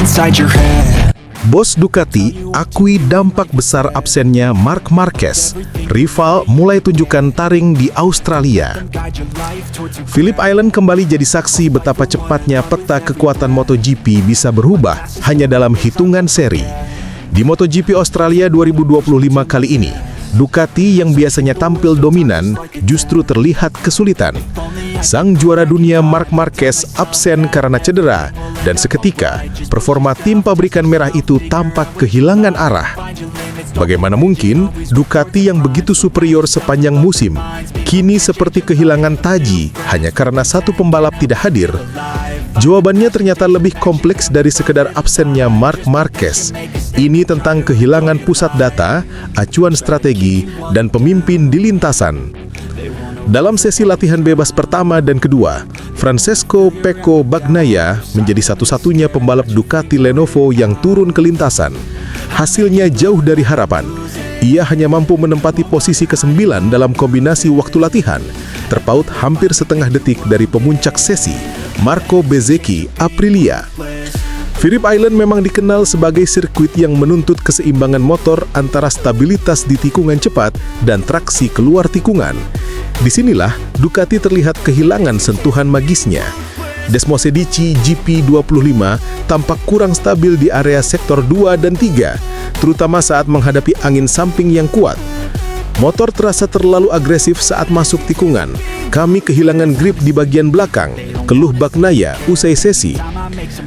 inside your head. Bos Ducati akui dampak besar absennya Marc Marquez. Rival mulai tunjukkan taring di Australia. Phillip Island kembali jadi saksi betapa cepatnya peta kekuatan MotoGP bisa berubah hanya dalam hitungan seri. Di MotoGP Australia 2025 kali ini, Ducati yang biasanya tampil dominan justru terlihat kesulitan. Sang juara dunia Marc Marquez absen karena cedera, dan seketika performa tim pabrikan merah itu tampak kehilangan arah. Bagaimana mungkin Ducati yang begitu superior sepanjang musim kini seperti kehilangan taji hanya karena satu pembalap tidak hadir? Jawabannya ternyata lebih kompleks dari sekedar absennya Marc Marquez. Ini tentang kehilangan pusat data, acuan strategi, dan pemimpin di lintasan. Dalam sesi latihan bebas pertama dan kedua, Francesco Pecco Bagnaia menjadi satu-satunya pembalap Ducati Lenovo yang turun ke lintasan. Hasilnya jauh dari harapan. Ia hanya mampu menempati posisi ke-9 dalam kombinasi waktu latihan, terpaut hampir setengah detik dari pemuncak sesi, Marco Bezzecchi Aprilia. Phillip Island memang dikenal sebagai sirkuit yang menuntut keseimbangan motor antara stabilitas di tikungan cepat dan traksi keluar tikungan. Disinilah Ducati terlihat kehilangan sentuhan magisnya. Desmosedici GP25 tampak kurang stabil di area sektor 2 dan 3, terutama saat menghadapi angin samping yang kuat. Motor terasa terlalu agresif saat masuk tikungan. Kami kehilangan grip di bagian belakang, keluh Bagnaia usai sesi.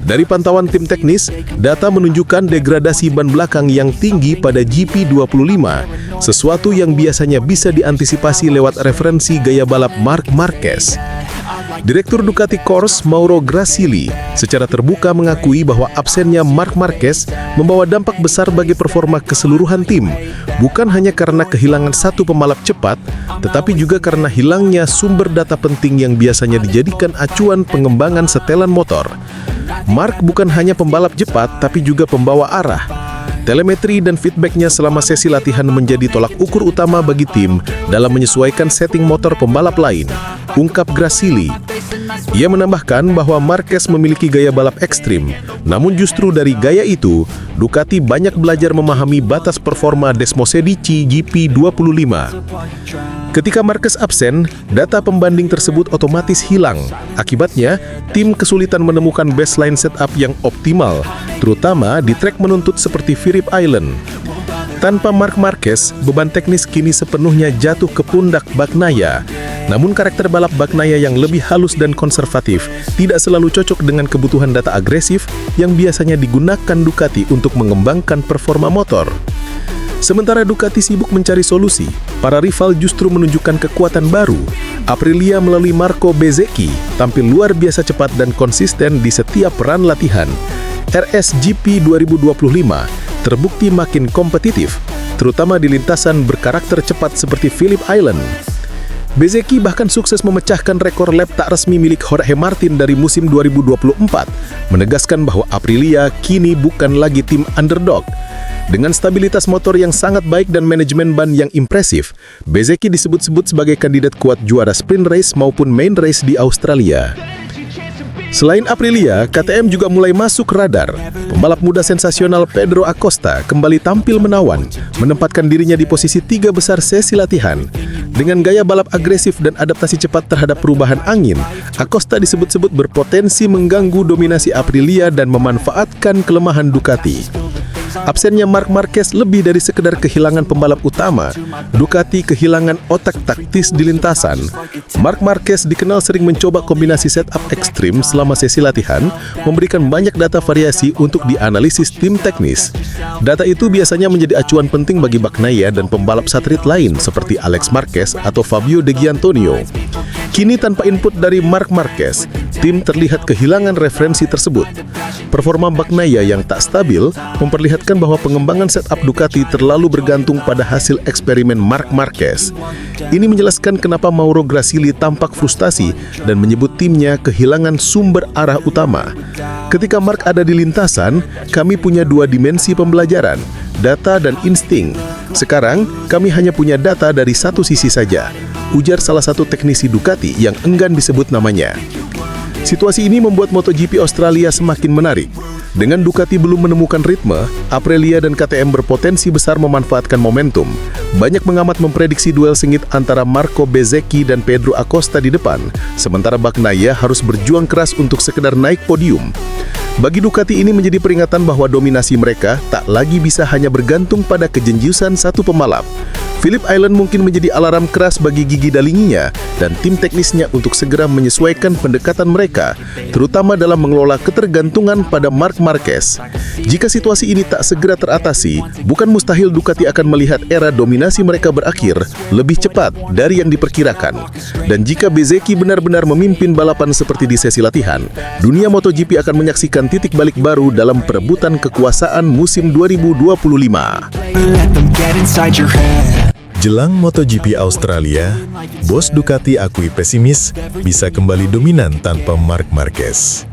Dari pantauan tim teknis, data menunjukkan degradasi ban belakang yang tinggi pada GP25, sesuatu yang biasanya bisa diantisipasi lewat referensi gaya balap Marc Marquez. Direktur Ducati Corse Mauro Gracili secara terbuka mengakui bahwa absennya Marc Marquez membawa dampak besar bagi performa keseluruhan tim, bukan hanya karena kehilangan satu pembalap cepat, tetapi juga karena hilangnya sumber data penting yang biasanya dijadikan acuan pengembangan setelan motor. Marc bukan hanya pembalap cepat, tapi juga pembawa arah. Telemetri dan feedbacknya selama sesi latihan menjadi tolak ukur utama bagi tim dalam menyesuaikan setting motor pembalap lain, ungkap Gracili. Ia menambahkan bahwa Marquez memiliki gaya balap ekstrim, namun justru dari gaya itu, Ducati banyak belajar memahami batas performa Desmosedici GP25. Ketika Marquez absen, data pembanding tersebut otomatis hilang. Akibatnya, tim kesulitan menemukan baseline setup yang optimal, terutama di trek menuntut seperti Phillip Island. Tanpa Marc Marquez, beban teknis kini sepenuhnya jatuh ke pundak Bagnaia. Namun karakter balap Bagnaia yang lebih halus dan konservatif tidak selalu cocok dengan kebutuhan data agresif yang biasanya digunakan Ducati untuk mengembangkan performa motor. Sementara Ducati sibuk mencari solusi, para rival justru menunjukkan kekuatan baru. Aprilia melalui Marco Bezzecchi tampil luar biasa cepat dan konsisten di setiap run latihan. RSGP 2025 terbukti makin kompetitif, terutama di lintasan berkarakter cepat seperti Phillip Island. Bezzecchi bahkan sukses memecahkan rekor lap tak resmi milik Jorge Martin dari musim 2024, menegaskan bahwa Aprilia kini bukan lagi tim underdog. Dengan stabilitas motor yang sangat baik dan manajemen ban yang impresif, Bezzecchi disebut-sebut sebagai kandidat kuat juara sprint race maupun main race di Australia. Selain Aprilia, KTM juga mulai masuk radar. Pembalap muda sensasional Pedro Acosta kembali tampil menawan, menempatkan dirinya di posisi 3 besar sesi latihan. Dengan gaya balap agresif dan adaptasi cepat terhadap perubahan angin, Acosta disebut-sebut berpotensi mengganggu dominasi Aprilia dan memanfaatkan kelemahan Ducati. Absennya Marc Marquez lebih dari sekedar kehilangan pembalap utama. Ducati kehilangan otak taktis di lintasan. Marc Marquez dikenal sering mencoba kombinasi setup ekstrim selama sesi latihan, memberikan banyak data variasi untuk dianalisis tim teknis. Data itu biasanya menjadi acuan penting bagi Bagnaia dan pembalap satelit lain seperti Alex Marquez atau Fabio De Gianantonio. Kini tanpa input dari Marc Marquez, tim terlihat kehilangan referensi tersebut. Performa Bagnaia yang tak stabil memperlihatkan bahwa pengembangan setup Ducati terlalu bergantung pada hasil eksperimen Marc Marquez. Ini menjelaskan kenapa Mauro Gracili tampak frustasi dan menyebut timnya kehilangan sumber arah utama. Ketika Marc ada di lintasan, kami punya 2 dimensi pembelajaran, data dan insting. Sekarang, kami hanya punya data dari satu sisi saja, ujar salah satu teknisi Ducati yang enggan disebut namanya. Situasi ini membuat MotoGP Australia semakin menarik. Dengan Ducati belum menemukan ritme, Aprilia dan KTM berpotensi besar memanfaatkan momentum. Banyak pengamat memprediksi duel sengit antara Marco Bezzecchi dan Pedro Acosta di depan, sementara Bagnaia harus berjuang keras untuk sekedar naik podium. Bagi Ducati ini menjadi peringatan bahwa dominasi mereka tak lagi bisa hanya bergantung pada kejeniusan satu pembalap. Phillip Island mungkin menjadi alarm keras bagi gigi dalinginya dan tim teknisnya untuk segera menyesuaikan pendekatan mereka, terutama dalam mengelola ketergantungan pada Marc Marquez. Jika situasi ini tak segera teratasi, bukan mustahil Ducati akan melihat era dominasi mereka berakhir lebih cepat dari yang diperkirakan. Dan jika Bezzecchi benar-benar memimpin balapan seperti di sesi latihan, dunia MotoGP akan menyaksikan titik balik baru dalam perebutan kekuasaan musim 2025. Jelang MotoGP Australia, bos Ducati akui pesimis bisa kembali dominan tanpa Marc Marquez.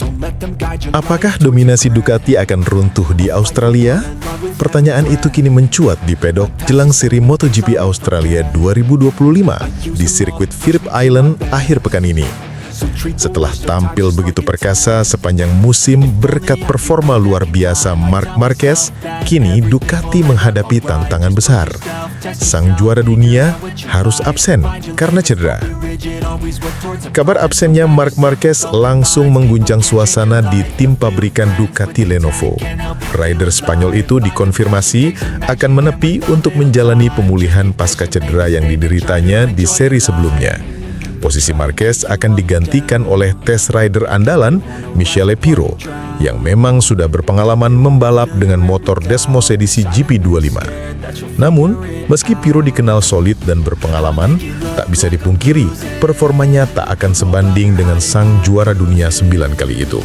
Apakah dominasi Ducati akan runtuh di Australia? Pertanyaan itu kini mencuat di pedok jelang seri MotoGP Australia 2025 di sirkuit Phillip Island akhir pekan ini. Setelah tampil begitu perkasa sepanjang musim berkat performa luar biasa Marc Marquez, kini Ducati menghadapi tantangan besar. Sang juara dunia harus absen karena cedera. Kabar absennya Marc Marquez langsung mengguncang suasana di tim pabrikan Ducati Lenovo. Rider Spanyol itu dikonfirmasi akan menepi untuk menjalani pemulihan pasca cedera yang dideritanya di seri sebelumnya. Posisi Marquez akan digantikan oleh test rider andalan Michele Pirro yang memang sudah berpengalaman membalap dengan motor Desmos edisi GP25. Namun, meski Pirro dikenal solid dan berpengalaman, tak bisa dipungkiri performanya tak akan sebanding dengan sang juara dunia 9 kali itu.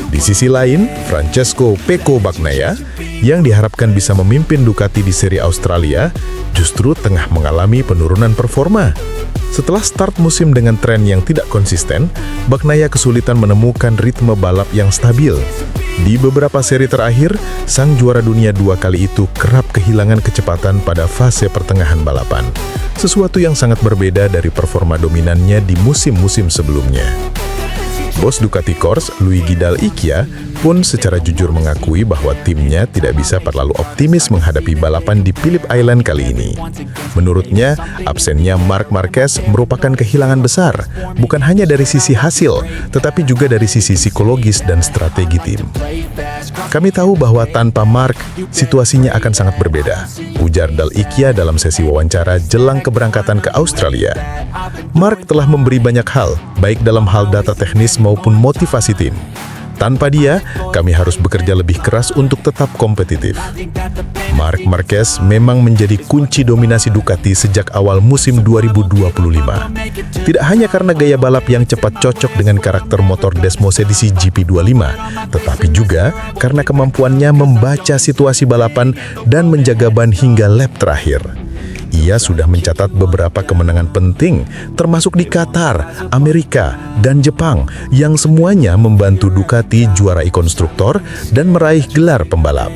Di sisi lain, Francesco Pecco Bagnaia yang diharapkan bisa memimpin Ducati di seri Australia justru tengah mengalami penurunan performa. Setelah start musim dengan tren yang tidak konsisten, Bagnaia kesulitan menemukan ritme balap yang stabil. Di beberapa seri terakhir, sang juara dunia 2 kali itu kerap kehilangan kecepatan pada fase pertengahan balapan. Sesuatu yang sangat berbeda dari performa dominannya di musim-musim sebelumnya. Bos Ducati Corse, Luigi Dal Icchia, pun secara jujur mengakui bahwa timnya tidak bisa terlalu optimis menghadapi balapan di Phillip Island kali ini. Menurutnya, absennya Marc Marquez merupakan kehilangan besar, bukan hanya dari sisi hasil, tetapi juga dari sisi psikologis dan strategi tim. Kami tahu bahwa tanpa Marc, situasinya akan sangat berbeda, ujar Dal Icchia dalam sesi wawancara jelang keberangkatan ke Australia. Marc telah memberi banyak hal, baik dalam hal data teknis maupun motivasi tim. Tanpa dia, kami harus bekerja lebih keras untuk tetap kompetitif. Marc Marquez memang menjadi kunci dominasi Ducati sejak awal musim 2025. Tidak hanya karena gaya balap yang cepat cocok dengan karakter motor Desmos edisi GP25, tetapi juga karena kemampuannya membaca situasi balapan dan menjaga ban hingga lap terakhir. Ia sudah mencatat beberapa kemenangan penting, termasuk di Qatar, Amerika, dan Jepang, yang semuanya membantu Ducati juarai konstruktor dan meraih gelar pembalap.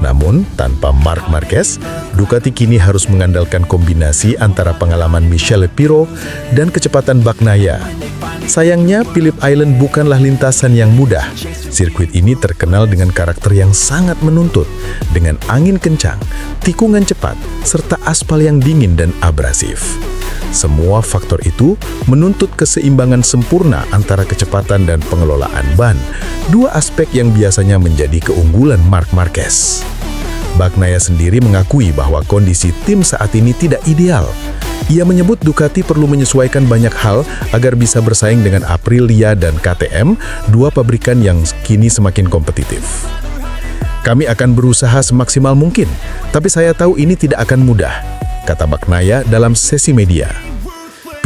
Namun, tanpa Marc Marquez, Ducati kini harus mengandalkan kombinasi antara pengalaman Michele Pirro dan kecepatan Bagnaia. Sayangnya, Phillip Island bukanlah lintasan yang mudah. Sirkuit ini terkenal dengan karakter yang sangat menuntut, dengan angin kencang, tikungan cepat, serta aspal yang dingin dan abrasif. Semua faktor itu menuntut keseimbangan sempurna antara kecepatan dan pengelolaan ban, dua aspek yang biasanya menjadi keunggulan Marc Marquez. Bagnaia sendiri mengakui bahwa kondisi tim saat ini tidak ideal. Ia menyebut Ducati perlu menyesuaikan banyak hal agar bisa bersaing dengan Aprilia dan KTM, dua pabrikan yang kini semakin kompetitif. Kami akan berusaha semaksimal mungkin, tapi saya tahu ini tidak akan mudah, kata Bagnaia dalam sesi media.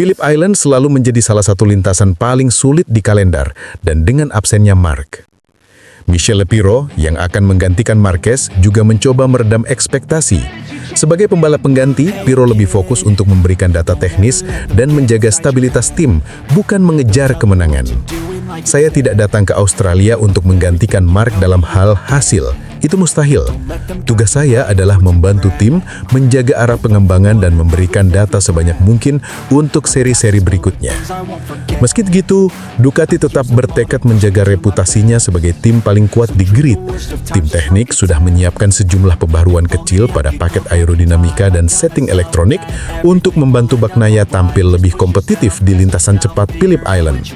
Phillip Island selalu menjadi salah satu lintasan paling sulit di kalender, dan dengan absennya Marc. Michele Pirro yang akan menggantikan Marquez juga mencoba meredam ekspektasi. Sebagai pembalap pengganti, Pirro lebih fokus untuk memberikan data teknis dan menjaga stabilitas tim, bukan mengejar kemenangan. Saya tidak datang ke Australia untuk menggantikan Marc dalam hal hasil, Itu mustahil. Tugas saya adalah membantu tim menjaga arah pengembangan dan memberikan data sebanyak mungkin untuk seri-seri berikutnya. Meski begitu, Ducati tetap bertekad menjaga reputasinya sebagai tim paling kuat di grid. Tim teknik sudah menyiapkan sejumlah pembaruan kecil pada paket aerodinamika dan setting elektronik untuk membantu Bagnaia tampil lebih kompetitif di lintasan cepat Phillip Island.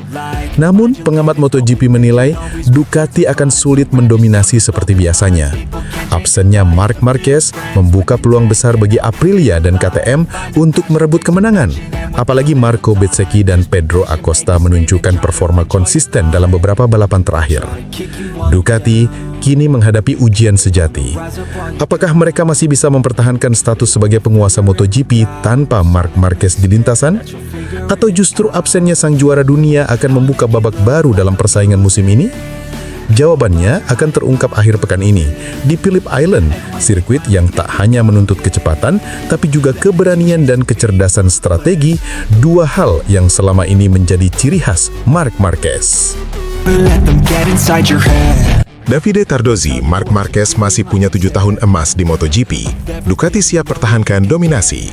Namun, pengamat MotoGP menilai Ducati akan sulit mendominasi seperti biasanya. Absennya Marc Marquez membuka peluang besar bagi Aprilia dan KTM untuk merebut kemenangan. Apalagi Marco Bezzecchi dan Pedro Acosta menunjukkan performa konsisten dalam beberapa balapan terakhir. Ducati kini menghadapi ujian sejati. Apakah mereka masih bisa mempertahankan status sebagai penguasa MotoGP tanpa Marc Marquez di lintasan? Atau justru absennya sang juara dunia akan membuka babak baru dalam persaingan musim ini? Jawabannya akan terungkap akhir pekan ini di Phillip Island, sirkuit yang tak hanya menuntut kecepatan, tapi juga keberanian dan kecerdasan strategi, dua hal yang selama ini menjadi ciri khas Marc Marquez. Davide Tardozzi, Marc Marquez masih punya 7 tahun emas di MotoGP. Ducati siap pertahankan dominasi.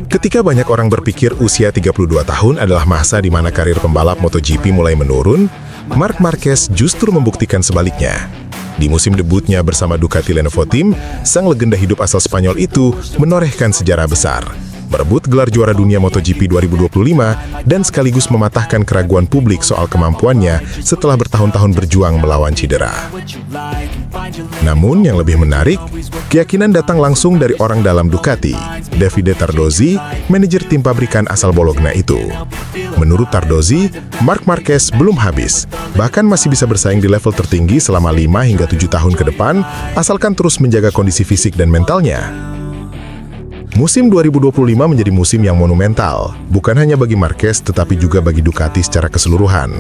Ketika banyak orang berpikir usia 32 tahun adalah masa di mana karir pembalap MotoGP mulai menurun, Marc Marquez justru membuktikan sebaliknya. Di musim debutnya bersama Ducati Lenovo Team, sang legenda hidup asal Spanyol itu menorehkan sejarah besar, merebut gelar juara dunia MotoGP 2025 dan sekaligus mematahkan keraguan publik soal kemampuannya setelah bertahun-tahun berjuang melawan cedera. Namun yang lebih menarik, keyakinan datang langsung dari orang dalam Ducati, Davide Tardozzi, manajer tim pabrikan asal Bologna itu. Menurut Tardozzi, Marc Marquez belum habis, bahkan masih bisa bersaing di level tertinggi selama 5 hingga 7 tahun ke depan, asalkan terus menjaga kondisi fisik dan mentalnya. Musim 2025 menjadi musim yang monumental, bukan hanya bagi Marquez tetapi juga bagi Ducati secara keseluruhan.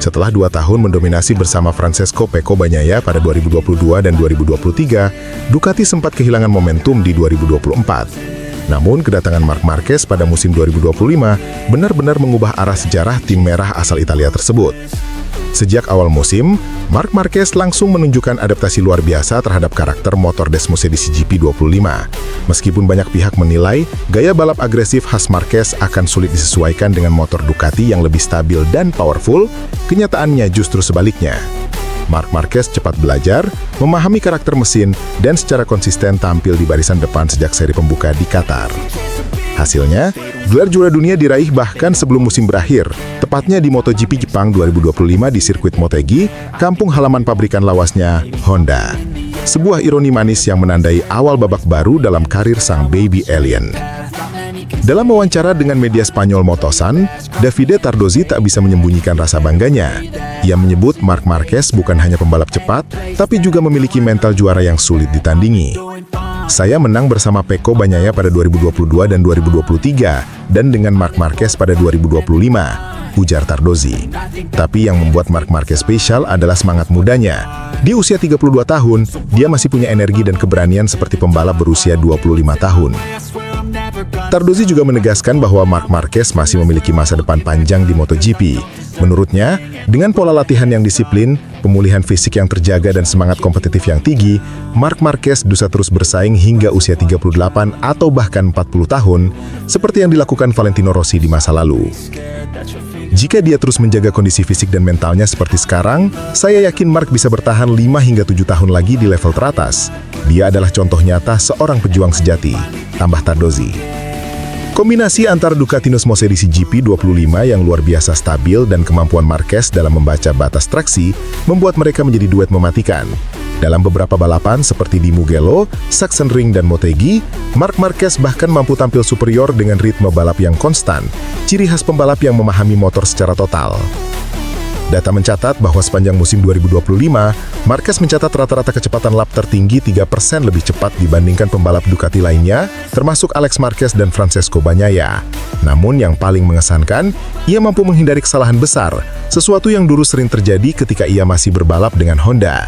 Setelah 2 tahun mendominasi bersama Francesco Pecco Bagnaia pada 2022 dan 2023, Ducati sempat kehilangan momentum di 2024. Namun, kedatangan Marc Marquez pada musim 2025 benar-benar mengubah arah sejarah tim merah asal Italia tersebut. Sejak awal musim, Marc Marquez langsung menunjukkan adaptasi luar biasa terhadap karakter motor Desmosedici GP25. Meskipun banyak pihak menilai gaya balap agresif khas Marquez akan sulit disesuaikan dengan motor Ducati yang lebih stabil dan powerful, kenyataannya justru sebaliknya. Marc Marquez cepat belajar, memahami karakter mesin, dan secara konsisten tampil di barisan depan sejak seri pembuka di Qatar. Hasilnya, gelar juara dunia diraih bahkan sebelum musim berakhir, tepatnya di MotoGP Jepang 2025 di sirkuit Motegi, kampung halaman pabrikan lawasnya, Honda. Sebuah ironi manis yang menandai awal babak baru dalam karir sang baby alien. Dalam wawancara dengan media Spanyol Motosan, Davide Tardozzi tak bisa menyembunyikan rasa bangganya. Ia menyebut Marc Marquez bukan hanya pembalap cepat, tapi juga memiliki mental juara yang sulit ditandingi. Saya menang bersama Pecco Bagnaia pada 2022 dan 2023, dan dengan Marc Marquez pada 2025, ujar Tardozzi. Tapi yang membuat Marc Marquez spesial adalah semangat mudanya. Di usia 32 tahun, dia masih punya energi dan keberanian seperti pembalap berusia 25 tahun. Tardozzi juga menegaskan bahwa Marc Marquez masih memiliki masa depan panjang di MotoGP. Menurutnya, dengan pola latihan yang disiplin, pemulihan fisik yang terjaga dan semangat kompetitif yang tinggi, Marc Marquez bisa terus bersaing hingga usia 38 atau bahkan 40 tahun, seperti yang dilakukan Valentino Rossi di masa lalu. Jika dia terus menjaga kondisi fisik dan mentalnya seperti sekarang, saya yakin Marc bisa bertahan 5 hingga 7 tahun lagi di level teratas. Dia adalah contoh nyata seorang pejuang sejati, tambah Tardozzi. Kombinasi antara Ducati Desmosedici GP25 yang luar biasa stabil dan kemampuan Marquez dalam membaca batas traksi membuat mereka menjadi duet mematikan. Dalam beberapa balapan seperti di Mugello, Sachsenring, dan Motegi, Marc Marquez bahkan mampu tampil superior dengan ritme balap yang konstan, ciri khas pembalap yang memahami motor secara total. Data mencatat bahwa sepanjang musim 2025, Marquez mencatat rata-rata kecepatan lap tertinggi 3% lebih cepat dibandingkan pembalap Ducati lainnya, termasuk Alex Marquez dan Francesco Bagnaia. Namun yang paling mengesankan, ia mampu menghindari kesalahan besar, sesuatu yang dulu sering terjadi ketika ia masih berbalap dengan Honda.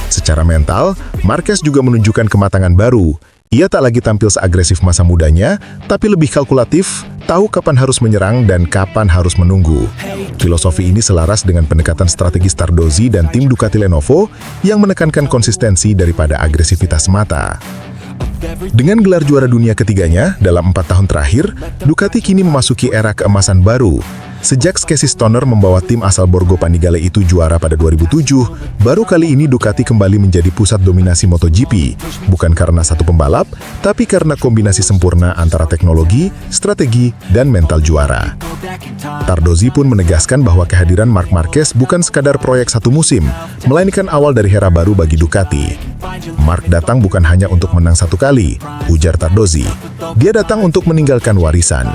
Secara mental, Marquez juga menunjukkan kematangan baru. Ia tak lagi tampil seagresif masa mudanya, tapi lebih kalkulatif, tahu kapan harus menyerang dan kapan harus menunggu. Filosofi ini selaras dengan pendekatan strategi Stardozzi dan tim Ducati Lenovo yang menekankan konsistensi daripada agresivitas semata. Dengan gelar juara dunia ketiganya dalam 4 tahun terakhir, Ducati kini memasuki era keemasan baru. Sejak Casey Stoner membawa tim asal Borgo Panigale itu juara pada 2007, baru kali ini Ducati kembali menjadi pusat dominasi MotoGP, bukan karena satu pembalap, tapi karena kombinasi sempurna antara teknologi, strategi, dan mental juara. Stardozzi pun menegaskan bahwa kehadiran Marc Marquez bukan sekadar proyek satu musim, melainkan awal dari era baru bagi Ducati. Marc datang bukan hanya untuk menang satu kali, ujar Stardozzi. Dia datang untuk meninggalkan warisan.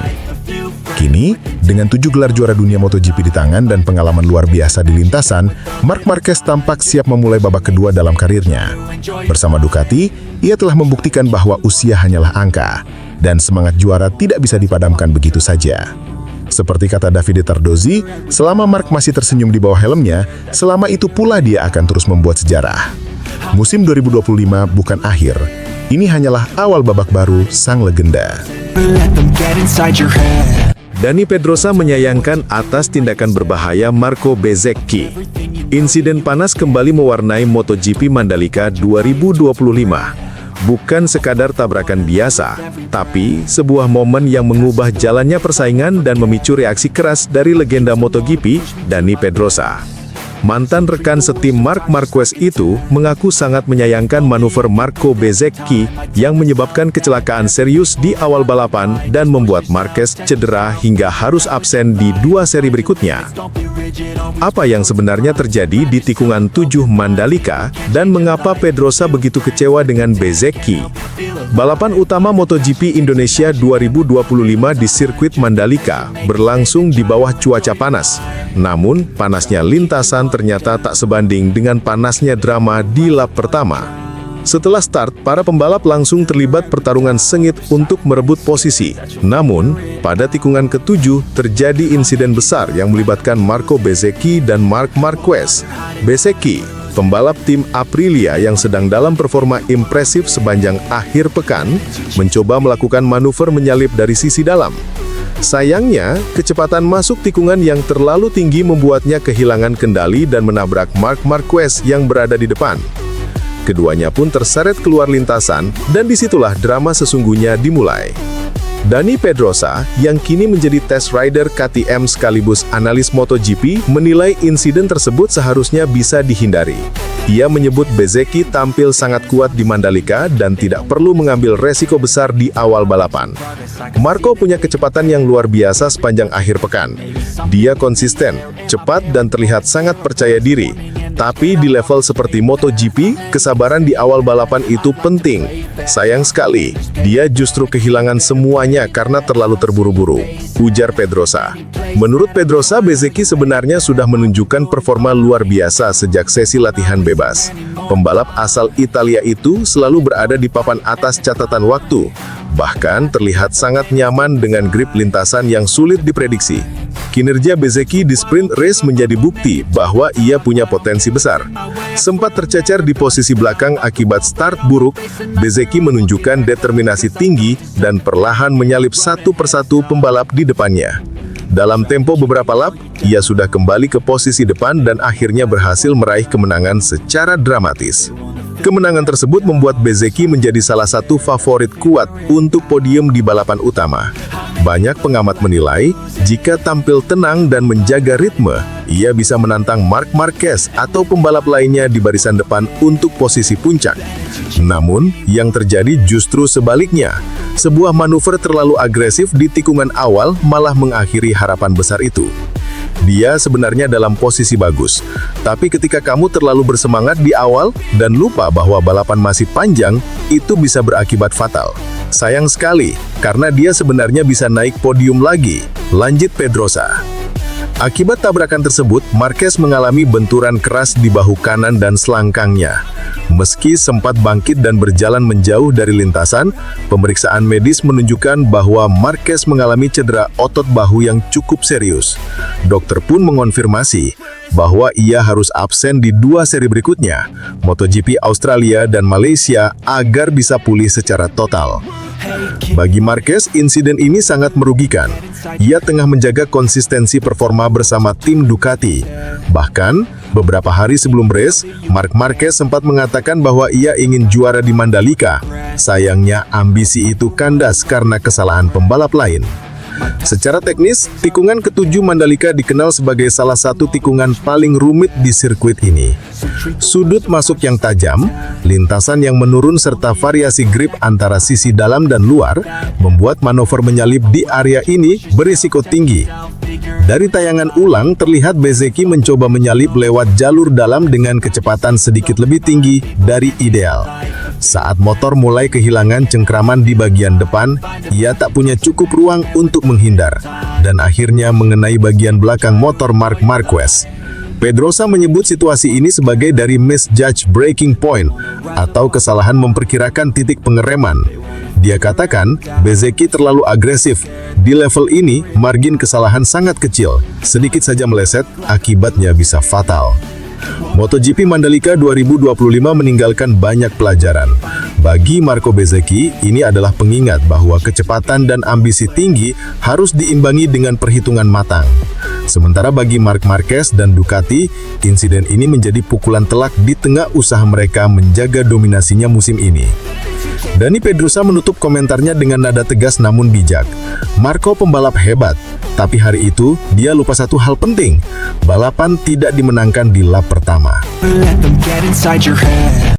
Kini, dengan 7 gelar juara dunia MotoGP di tangan dan pengalaman luar biasa di lintasan, Marc Marquez tampak siap memulai babak kedua dalam karirnya. Bersama Ducati, ia telah membuktikan bahwa usia hanyalah angka, dan semangat juara tidak bisa dipadamkan begitu saja. Seperti kata Davide Stardozzi, selama Marc masih tersenyum di bawah helmnya, selama itu pula dia akan terus membuat sejarah. Musim 2025 bukan akhir, ini hanyalah awal babak baru sang legenda. Dani Pedrosa menyayangkan atas tindakan berbahaya Marco Bezzecchi. Insiden panas kembali mewarnai MotoGP Mandalika 2025. Bukan sekadar tabrakan biasa, tapi sebuah momen yang mengubah jalannya persaingan dan memicu reaksi keras dari legenda MotoGP, Dani Pedrosa. Mantan rekan setim Marc Marquez itu mengaku sangat menyayangkan manuver Marco Bezzecchi yang menyebabkan kecelakaan serius di awal balapan dan membuat Marquez cedera hingga harus absen di 2 seri berikutnya. Apa yang sebenarnya terjadi di tikungan 7 Mandalika dan mengapa Pedrosa begitu kecewa dengan Bezzecchi? Balapan utama MotoGP Indonesia 2025 di sirkuit Mandalika berlangsung di bawah cuaca panas. Namun, panasnya lintasan ternyata tak sebanding dengan panasnya drama di lap pertama. Setelah start, para pembalap langsung terlibat pertarungan sengit untuk merebut posisi. Namun, pada tikungan ke-7 terjadi insiden besar yang melibatkan Marco Bezzecchi dan Marc Marquez. Bezzecchi, pembalap tim Aprilia yang sedang dalam performa impresif sepanjang akhir pekan, mencoba melakukan manuver menyalip dari sisi dalam. Sayangnya, kecepatan masuk tikungan yang terlalu tinggi membuatnya kehilangan kendali dan menabrak Marc Marquez yang berada di depan. Keduanya pun terseret keluar lintasan, dan disitulah drama sesungguhnya dimulai. Dani Pedrosa, yang kini menjadi test rider KTM sekaligus analis MotoGP, menilai insiden tersebut seharusnya bisa dihindari. Ia menyebut Bezzecchi tampil sangat kuat di Mandalika dan tidak perlu mengambil resiko besar di awal balapan. Marco punya kecepatan yang luar biasa sepanjang akhir pekan. Dia konsisten, cepat dan terlihat sangat percaya diri. Tapi di level seperti MotoGP, kesabaran di awal balapan itu penting. Sayang sekali, dia justru kehilangan semuanya karena terlalu terburu-buru, ujar Pedrosa. Menurut Pedrosa, Bezzecchi sebenarnya sudah menunjukkan performa luar biasa sejak sesi latihan bebas. Pembalap asal Italia itu selalu berada di papan atas catatan waktu, bahkan terlihat sangat nyaman dengan grip lintasan yang sulit diprediksi. Kinerja Bezzecchi di sprint race menjadi bukti bahwa ia punya potensi besar. Sempat tercecer di posisi belakang akibat start buruk, Bezzecchi menunjukkan determinasi tinggi dan perlahan menyalip satu persatu pembalap di depannya. Dalam tempo beberapa lap, ia sudah kembali ke posisi depan dan akhirnya berhasil meraih kemenangan secara dramatis. Kemenangan tersebut membuat Bezzecchi menjadi salah satu favorit kuat untuk podium di balapan utama. Banyak pengamat menilai, jika tampil tenang dan menjaga ritme, ia bisa menantang Marc Marquez atau pembalap lainnya di barisan depan untuk posisi puncak. Namun, yang terjadi justru sebaliknya. Sebuah manuver terlalu agresif di tikungan awal malah mengakhiri harapan besar itu. Dia sebenarnya dalam posisi bagus, tapi ketika kamu terlalu bersemangat di awal dan lupa bahwa balapan masih panjang, itu bisa berakibat fatal. Sayang sekali, karena dia sebenarnya bisa naik podium lagi, lanjut Pedrosa. Akibat tabrakan tersebut, Marquez mengalami benturan keras di bahu kanan dan selangkangnya. Meski sempat bangkit dan berjalan menjauh dari lintasan, pemeriksaan medis menunjukkan bahwa Marquez mengalami cedera otot bahu yang cukup serius. Dokter pun mengonfirmasi bahwa ia harus absen di 2 seri berikutnya, MotoGP Australia dan Malaysia, agar bisa pulih secara total. Bagi Marquez, insiden ini sangat merugikan. Ia tengah menjaga konsistensi performa bersama tim Ducati. Bahkan, beberapa hari sebelum race, Marc Marquez sempat mengatakan bahwa ia ingin juara di Mandalika. Sayangnya, ambisi itu kandas karena kesalahan pembalap lain. Secara teknis, tikungan ketujuh Mandalika dikenal sebagai salah satu tikungan paling rumit di sirkuit ini. Sudut masuk yang tajam, lintasan yang menurun serta variasi grip antara sisi dalam dan luar membuat manuver menyalip di area ini berisiko tinggi. Dari tayangan ulang terlihat Bezzecchi mencoba menyalip lewat jalur dalam dengan kecepatan sedikit lebih tinggi dari ideal. Saat motor mulai kehilangan cengkraman di bagian depan, ia tak punya cukup ruang untuk menghindar, dan akhirnya mengenai bagian belakang motor Marc Marquez. Pedrosa menyebut situasi ini sebagai dari misjudge braking point, atau kesalahan memperkirakan titik pengereman. Dia katakan, Bezzecchi terlalu agresif. Di level ini, margin kesalahan sangat kecil. Sedikit saja meleset, akibatnya bisa fatal. MotoGP Mandalika 2025 meninggalkan banyak pelajaran. Bagi Marco Bezzecchi, ini adalah pengingat bahwa kecepatan dan ambisi tinggi harus diimbangi dengan perhitungan matang. Sementara bagi Marc Marquez dan Ducati, insiden ini menjadi pukulan telak di tengah usaha mereka menjaga dominasinya musim ini. Dani Pedrosa menutup komentarnya dengan nada tegas namun bijak. Marco pembalap hebat, tapi hari itu dia lupa satu hal penting. Balapan tidak dimenangkan di lap pertama.